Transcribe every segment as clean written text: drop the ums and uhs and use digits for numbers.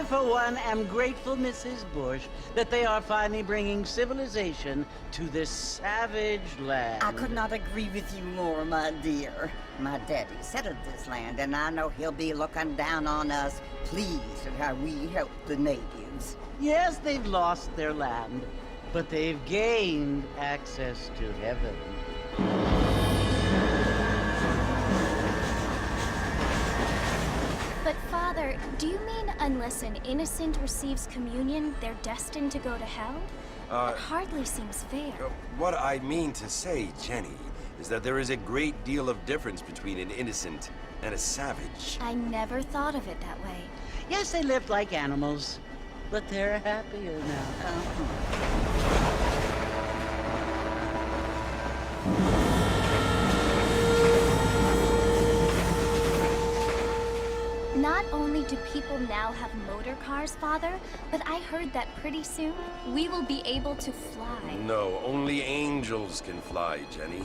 For one, am grateful, Mrs. Bush, that they are finally bringing civilization to this savage land. I could not agree with you more, my dear. My daddy settled this land, and I know he'll be looking down on us, pleased at how we help the natives. Yes, they've lost their land, but they've gained access to heaven. But Father, do you mean unless an innocent receives communion, they're destined to go to hell? That hardly seems fair. What I mean to say, Jenny, is that there is a great deal of difference between an innocent and a savage. I never thought of it that way. Yes, they lived like animals, but they're happier now. Not only do people now have motor cars, Father, but I heard that pretty soon we will be able to fly. No, only angels can fly, Jenny.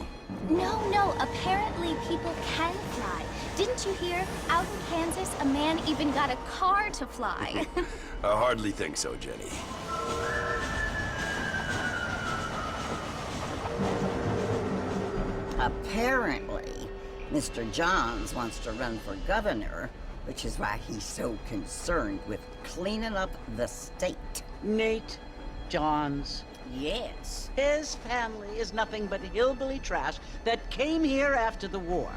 No, apparently people can fly. Didn't you hear? Out in Kansas, a man even got a car to fly. I hardly think so, Jenny. Apparently, Mr. Johns wants to run for governor, which is why he's so concerned with cleaning up the state. Nate Johns. Yes. His family is nothing but hillbilly trash that came here after the war.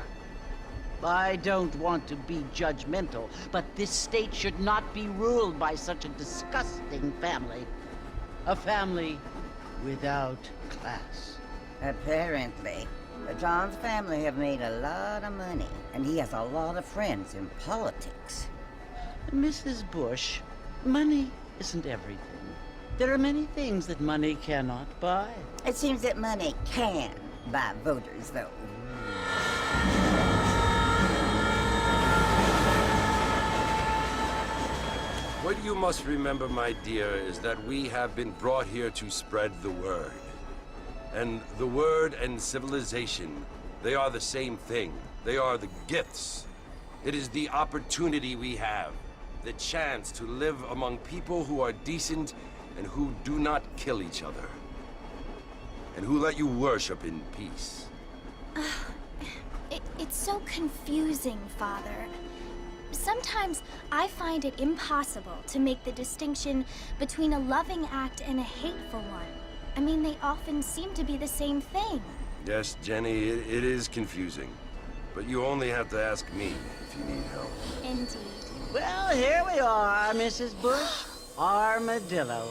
I don't want to be judgmental, but this state should not be ruled by such a disgusting family. A family without class. Apparently. The Johns family have made a lot of money, and he has a lot of friends in politics. Mrs. Bush, money isn't everything. There are many things that money cannot buy. It seems that money can buy voters, though. What you must remember, my dear, is that we have been brought here to spread the word. And the word and civilization, they are the same thing. They are the gifts. It is the opportunity we have, the chance to live among people who are decent and who do not kill each other. And who let you worship in peace. It's so confusing, Father. Sometimes I find it impossible to make the distinction between a loving act and a hateful one. I mean, they often seem to be the same thing. Yes, Jenny, it is confusing. But you only have to ask me if you need help. Indeed. Well, here we are, Mrs. Bush. Armadillo.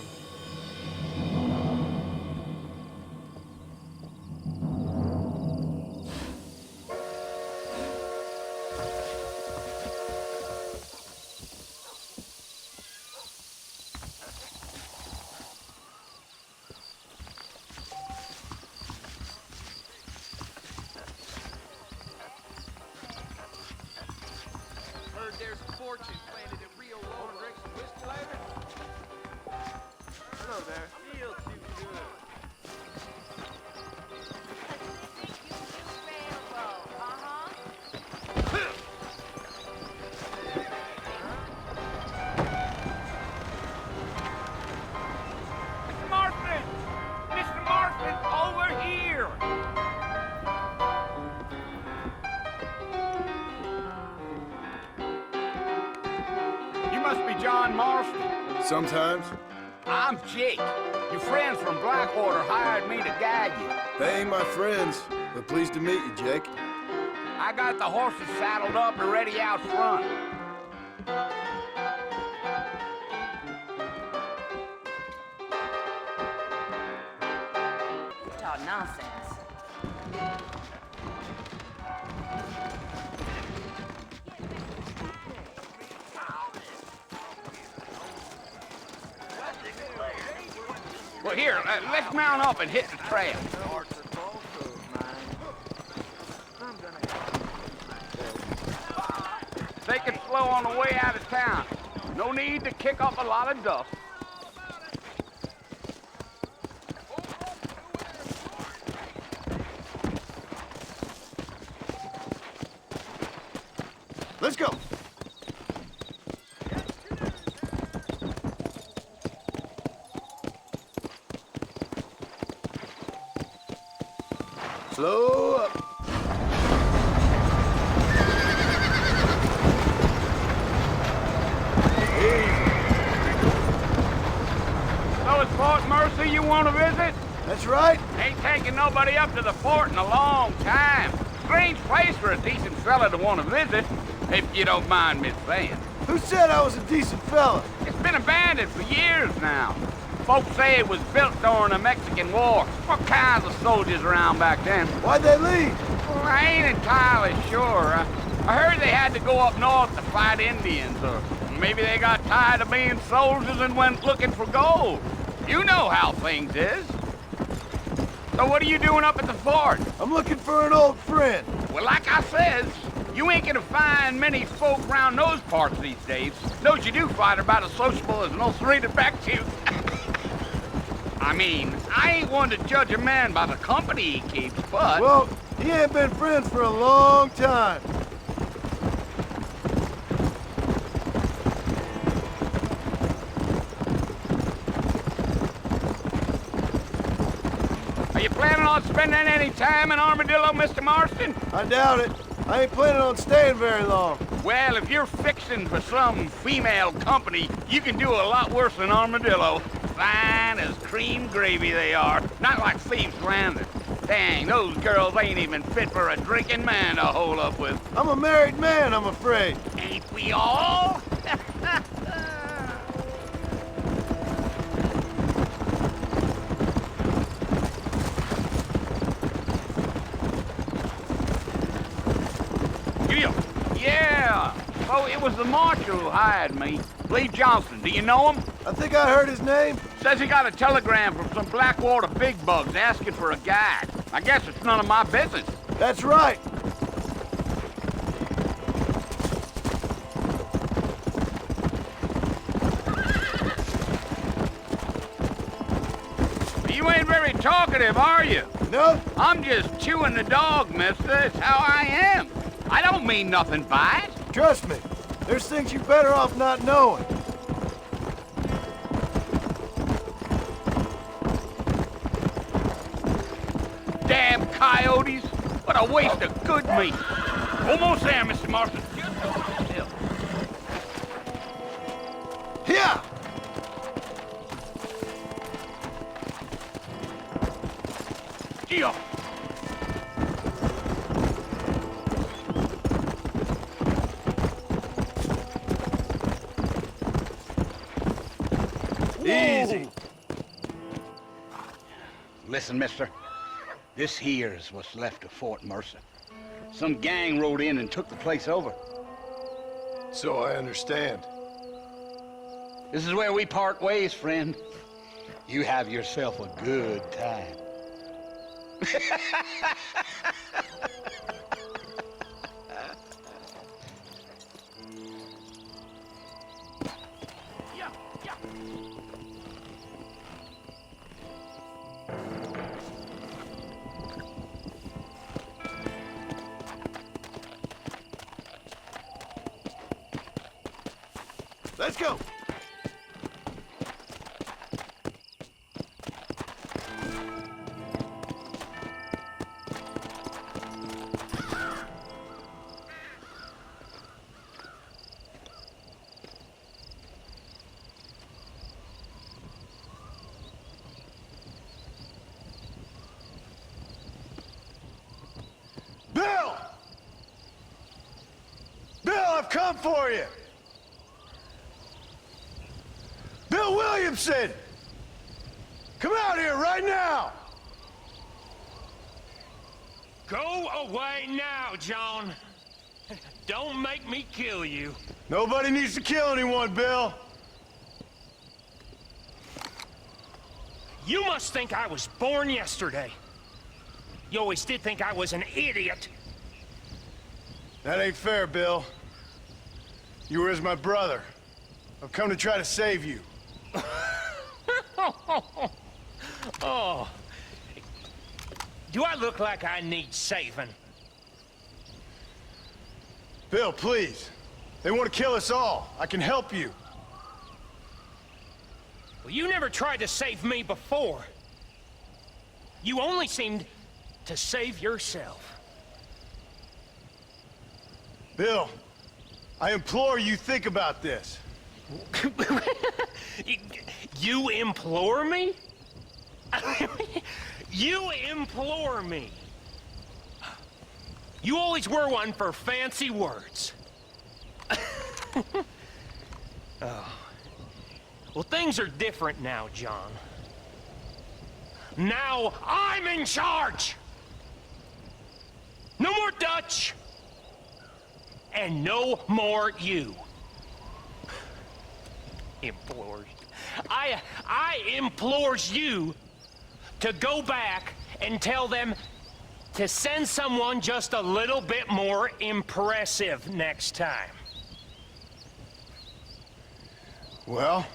Heard there's a fortune planted at Rio Loma. Drink some whiskey later? Hello there. Feel too good. Mr. Marston! Mr. Marston, over here! You must be John Marston. Sometimes. I'm Jake. Your friends from Blackwater hired me to guide you. They ain't my friends, but pleased to meet you, Jake. I got the horses saddled up and ready out front. Talk nonsense. Well, here, let's mount up and hit the trail. Take it slow on the way out of town. No need to kick up a lot of dust. Let's go. Slow up. So it's Fort Mercy you want to visit? That's right. Ain't taking nobody up to the fort in a long time. Strange place for a decent fella to want to visit, if you don't mind me saying. Who said I was a decent fella? It's been abandoned for years now. Folks say it was built during the Mexican War. What kinds of soldiers around back then? Why'd they leave? Well, I ain't entirely sure. I heard they had to go up north to fight Indians, or maybe they got tired of being soldiers and went looking for gold. You know how things is. So what are you doing up at the fort? I'm looking for an old friend. Well, like I says, you ain't gonna find many folk around those parts these days. Those you do find are about as sociable as an old three to back to. I mean, I ain't one to judge a man by the company he keeps, but... Well, he ain't been friends for a long time. Are you planning on spending any time in Armadillo, Mr. Marston? I doubt it. I ain't planning on staying very long. Well, if you're fixing for some female company, you can do a lot worse than Armadillo. Fine as cream gravy they are. Not like Thieves Landing. Dang, those girls ain't even fit for a drinking man to hold up with. I'm a married man, I'm afraid. Ain't we all? Yeah. Oh, it was the marshal who hired me. Lee Johnson, do you know him? I think I heard his name. Says he got a telegram from some Blackwater big bugs asking for a guide. I guess it's none of my business. That's right. You ain't very talkative, are you? No? I'm just chewing the dog, mister. It's how I am. I don't mean nothing by it. Trust me. There's things you're better off not knowing. Damn coyotes. What a waste of good meat. Almost there, Mr. Marston. Just hold still. Yeah! Yeah. Easy. Listen, mister. This here is what's left of Fort Mercer. Some gang rode in and took the place over. So I understand. This is where we part ways, friend. You have yourself a good time. Let's go. Bill! Bill, I've come for you! Bill Williamson! Come out here right now! Go away now, John. Don't make me kill you. Nobody needs to kill anyone, Bill. You must think I was born yesterday. You always did think I was an idiot. That ain't fair, Bill. You were as my brother. I've come to try to save you. Oh. Do I look like I need saving? Bill, please. They want to kill us all. I can help you. Well, you never tried to save me before. You only seemed to save yourself. Bill, I implore you think about this. You implore me? You implore me. You always were one for fancy words. Oh. Well, things are different now, John. Now I'm in charge! No more Dutch! And no more you. Implores. I implores you to go back and tell them to send someone just a little bit more impressive next time. Well?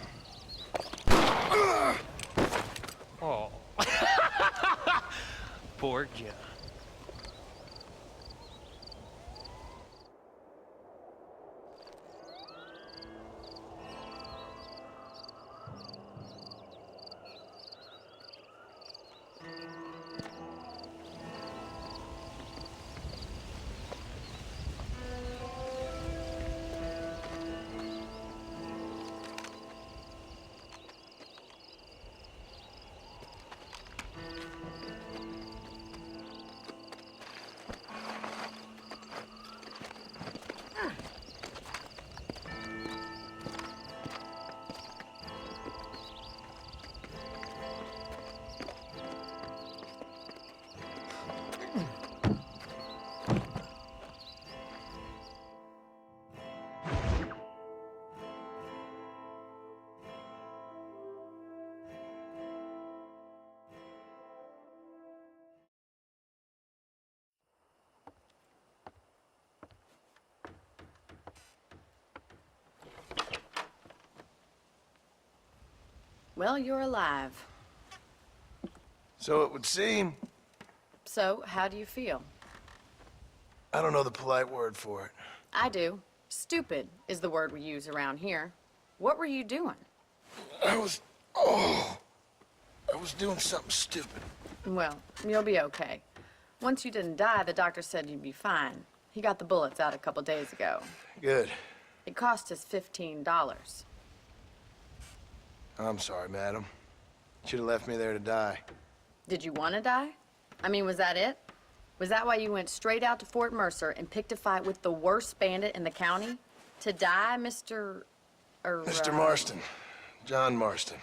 Oh. Poor John. Well, you're alive. So it would seem. So, how do you feel? I don't know the polite word for it. I do. Stupid is the word we use around here. What were you doing? I was doing something stupid. Well, you'll be okay. Once you didn't die, the doctor said you'd be fine. He got the bullets out a couple days ago. Good. It cost us $15. I'm sorry, madam. Should have left me there to die. Did you want to die? I mean, was that it? Was that why you went straight out to Fort Mercer and picked a fight with the worst bandit in the county? To die, Mr. Mr. Marston. John Marston.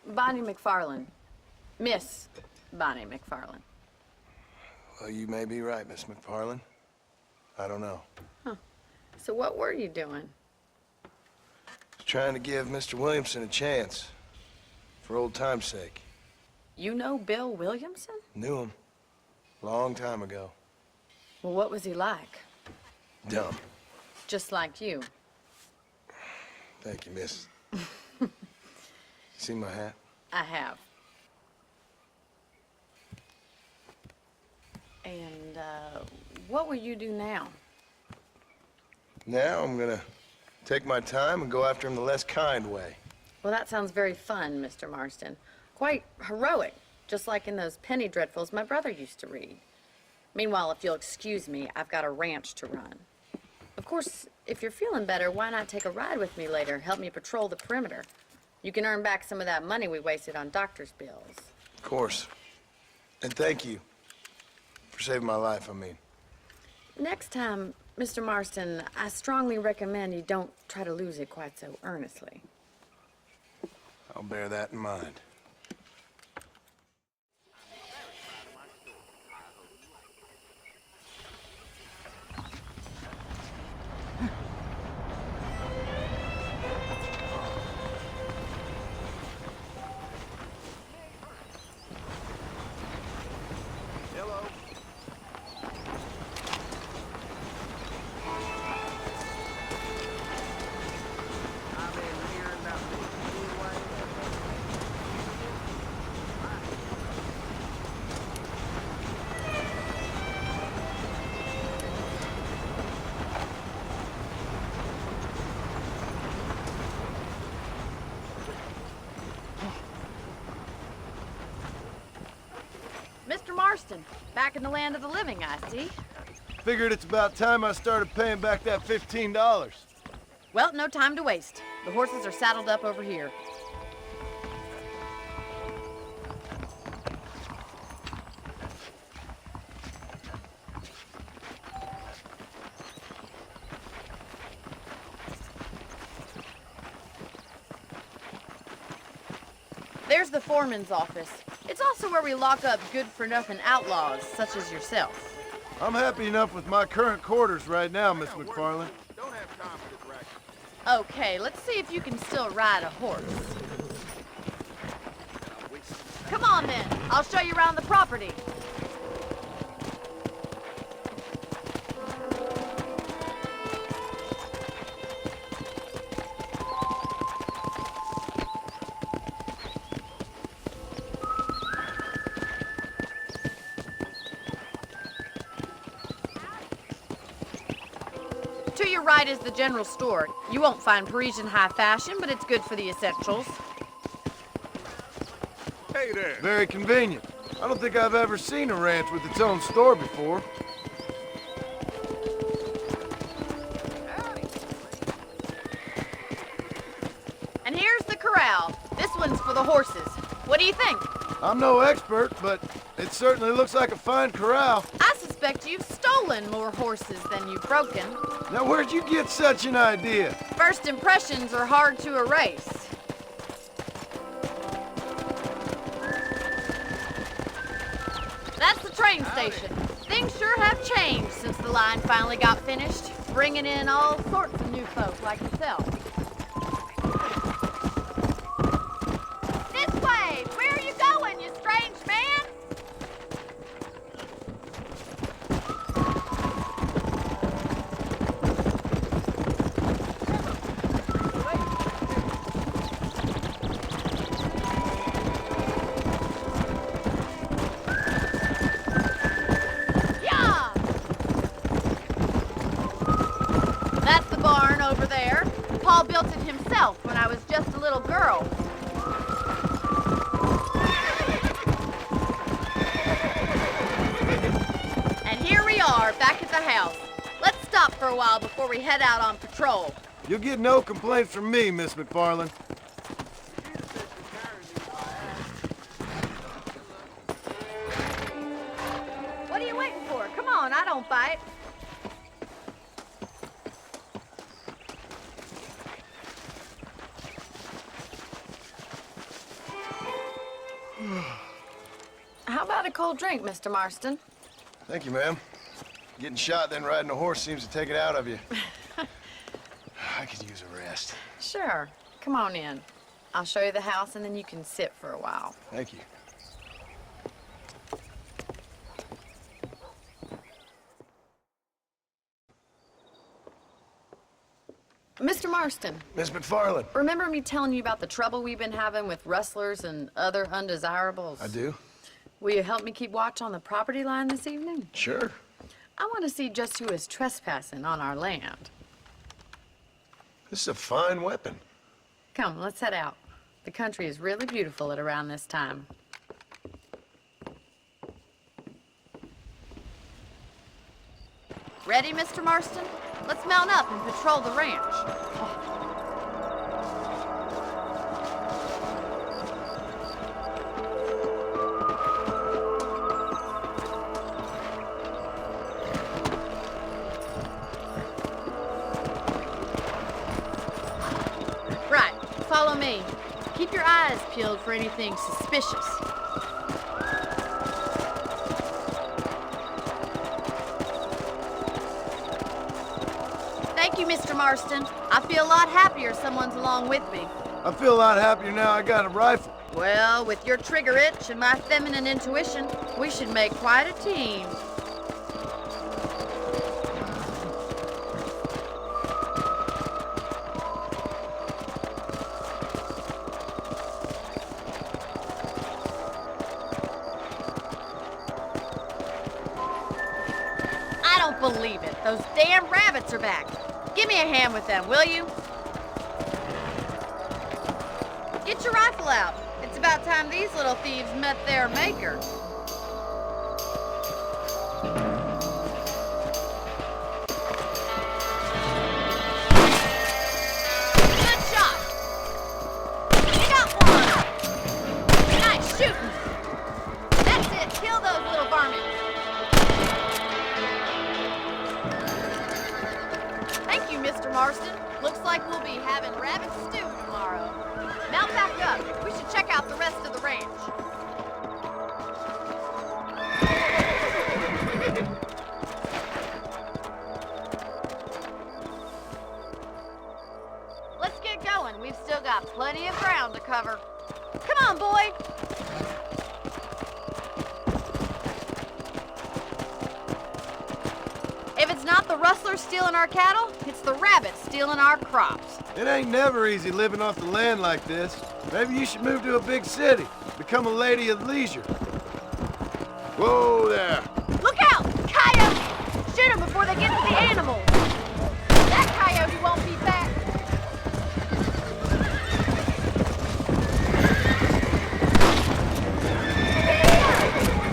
Bonnie McFarland. Miss Bonnie McFarland. Well, you may be right, Miss McFarland. I don't know. So what were you doing? Trying to give Mr. Williamson a chance. For old time's sake. You know Bill Williamson? Knew him. Long time ago. Well, what was he like? Dumb. Just like you. Thank you, miss. See my hat? I have. And, what will you do now? Now I'm gonna take my time and go after him the less kind way. Well, that sounds very fun, Mr. Marston. Quite heroic, just like in those penny dreadfuls my brother used to read. Meanwhile, if you'll excuse me, I've got a ranch to run. Of course, if you're feeling better, why not take a ride with me later? Help me patrol the perimeter. You can earn back some of that money we wasted on doctor's bills. Of course. And thank you for saving my life, I mean. Next time, Mr. Marston, I strongly recommend you don't try to lose it quite so earnestly. I'll bear that in mind. Mr. Marston, back in the land of the living, I see. Figured it's about time I started paying back that $15. Well, no time to waste. The horses are saddled up over here. There's the foreman's office. It's also where we lock up good-for-nothing outlaws, such as yourself. I'm happy enough with my current quarters right now, Miss McFarland. Okay, let's see if you can still ride a horse. Come on then, I'll show you around the property. To your right is the general store. You won't find Parisian high fashion, but it's good for the essentials. Hey there. Very convenient. I don't think I've ever seen a ranch with its own store before. And here's the corral. This one's for the horses. What do you think? I'm no expert, but it certainly looks like a fine corral. I suspect you've stolen more horses than you've broken. Now, where'd you get such an idea? First impressions are hard to erase. That's the train station. Things sure have changed since the line finally got finished, bringing in all sorts of new folk like yourself. This way! Where are you going, you strange man? Yeah! That's the barn over there. Paul built it himself when I was just a little girl. And here we are, back at the house. Let's stop for a while before we head out on patrol. You'll get no complaints from me, Miss McFarland. don't bite. How about a cold drink, Mr. Marston? Thank you, ma'am. Getting shot, then riding a horse seems to take it out of you. I could use a rest. Sure. Come on in. I'll show you the house, and then you can sit for a while. Thank you. Mr. Marston, Miss McFarland. remember me telling you about the trouble we've been having with rustlers and other undesirables? I do? Will you help me keep watch on the property line this evening? Sure. I want to see just who is trespassing on our land. This is a fine weapon. Come, let's head out. The country is really beautiful at around this time. Ready, Mr. Marston? Let's mount up and patrol the ranch. Right, follow me. Keep your eyes peeled for anything suspicious. Thank you, Mr. Marston. I feel a lot happier someone's along with me. I feel a lot happier now I got a rifle. Well, with your trigger itch and my feminine intuition, we should make quite a team. I don't believe it. Those damn rabbits are back. Give me a hand with them, will you? Get your rifle out. It's about time these little thieves met their maker. Good shot. You got one. Nice shooting. That's it. Kill those little varmints. Thank you, Mr. Marston. Looks like we'll be having rabbit stew tomorrow. Mount back up. We should check out the rest of the ranch. Let's get going. We've still got plenty of ground to cover. Come on, boy. If it's not the rustlers stealing our cattle, it's the rabbits stealing our crops. It ain't never easy living off the land like this. Maybe you should move to a big city. Become a lady of leisure. Whoa there. Look out! Coyote! Shoot them before they get to the animals. That coyote won't be back.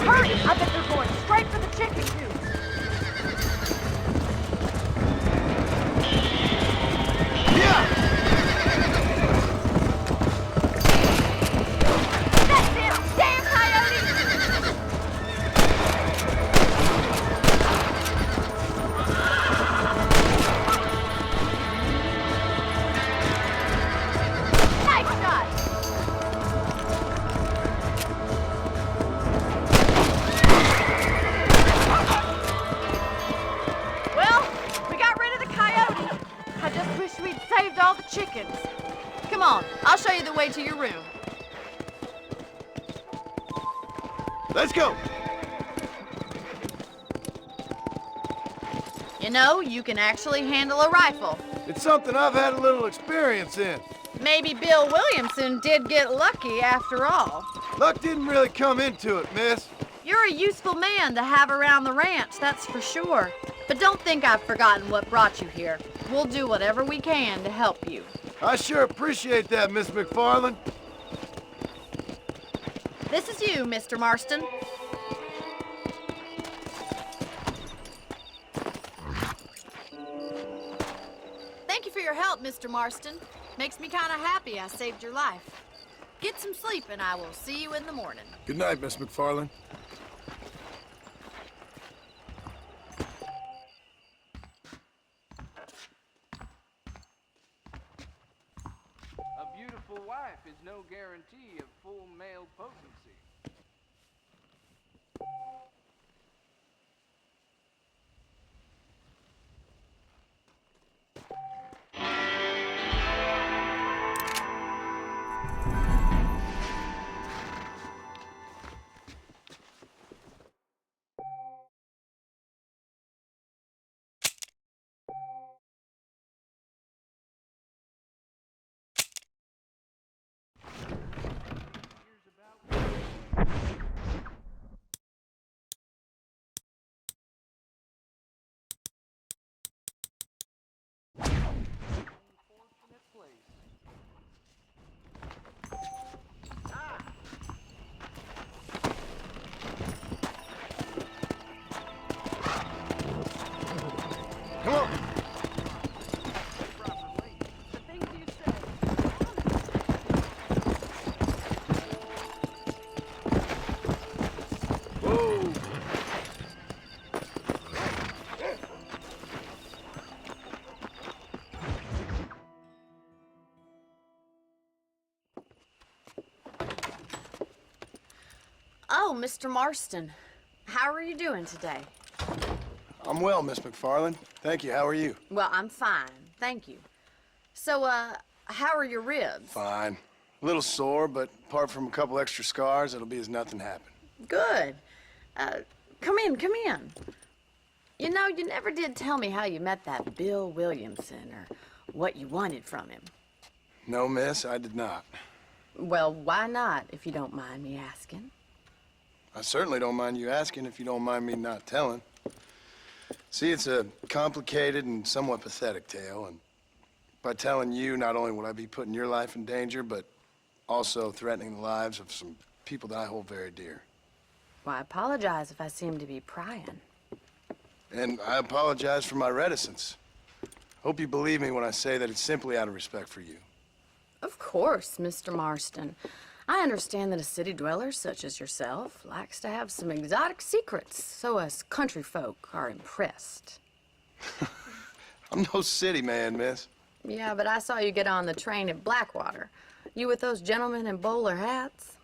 Hurry! I bet they're going straight for the chicken coop. That's it! Damn coyote! Nice shot! Well, we got rid of the coyote. I just wish we'd saved all the chickens. Come on, I'll show you the way to your room. Let's go. You know, you can actually handle a rifle. It's something I've had a little experience in. Maybe Bill Williamson did get lucky after all. Luck didn't really come into it, miss. You're a useful man to have around the ranch, that's for sure. But don't think I've forgotten what brought you here. We'll do whatever we can to help you. I sure appreciate that, Miss McFarland. This is you, Mr. Marston. Thank you for your help, Mr. Marston. Makes me kind of happy I saved your life. Get some sleep and I will see you in the morning. Good night, Miss McFarland. no guarantee of full male potency. Come on! Oh, Mr. Marston. How are you doing today? I'm well, Miss McFarland. Thank you. How are you? Well, I'm fine. Thank you. So, how are your ribs? Fine. A little sore, but apart from a couple extra scars, it'll be as nothing happened. Good. Come in, come in. You know, you never did tell me how you met that Bill Williamson or what you wanted from him. No, miss, I did not. Well, why not, if you don't mind me asking? I certainly don't mind you asking if you don't mind me not telling. See, it's a complicated and somewhat pathetic tale, and by telling you, not only would I be putting your life in danger, but also threatening the lives of some people that I hold very dear. Well, I apologize if I seem to be prying. And I apologize for my reticence. Hope you believe me when I say that it's simply out of respect for you. Of course, Mr. Marston. I understand that a city dweller such as yourself likes to have some exotic secrets, so us country folk are impressed. I'm no city man, miss. Yeah, but I saw you get on the train at Blackwater. You with those gentlemen in bowler hats?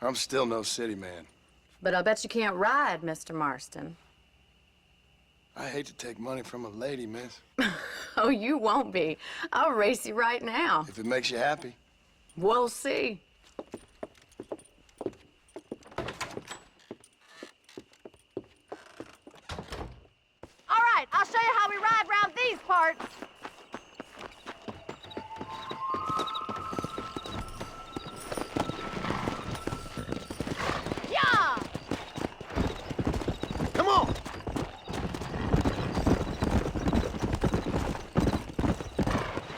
I'm still no city man. But I'll bet you can't ride, Mr. Marston. I hate to take money from a lady, miss. Oh, you won't be. I'll race you right now. If it makes you happy. We'll see. All right, I'll show you how we ride round these parts. Yeah! Come on!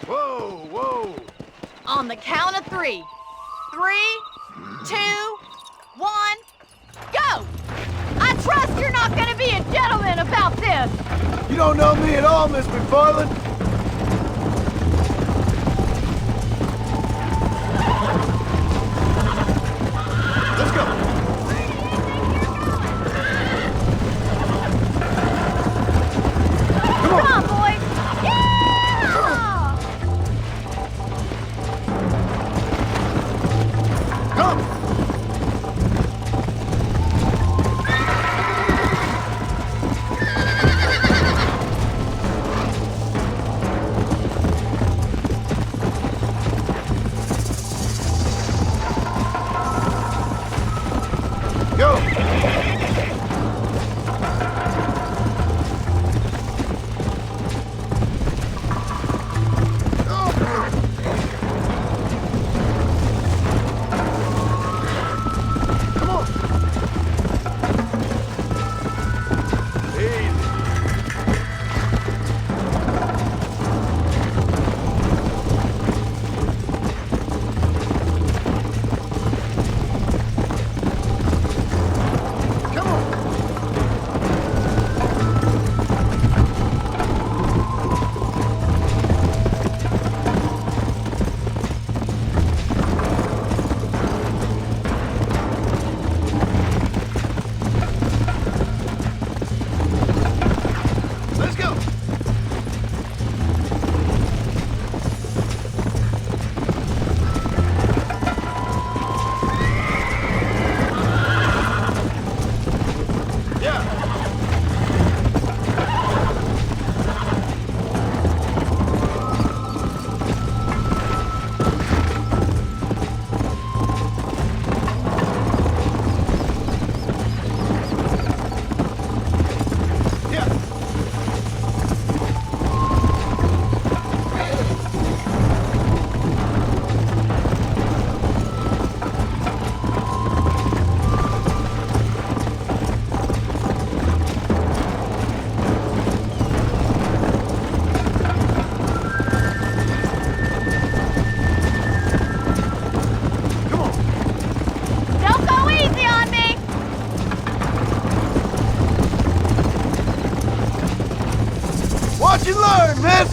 Whoa, whoa! On the count of 3. 3, 2, 1, go! I trust you're not gonna be a gentleman about this. You don't know me at all, Miss McFarland. Let's go. Come on, boys! Yeah! Come. you learn, miss?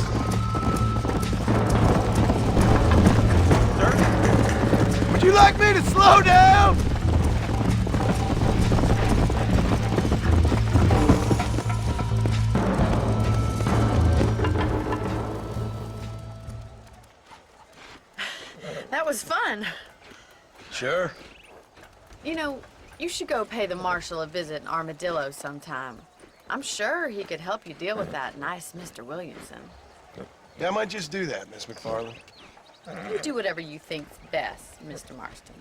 Sir? Would you like me to slow down? That was fun. Sure. You know, you should go pay the Marshal a visit in Armadillo sometime. I'm sure he could help you deal with that nice Mr. Williamson. Yeah, I might just do that, Miss McFarland. You do whatever you think's best, Mr. Marston.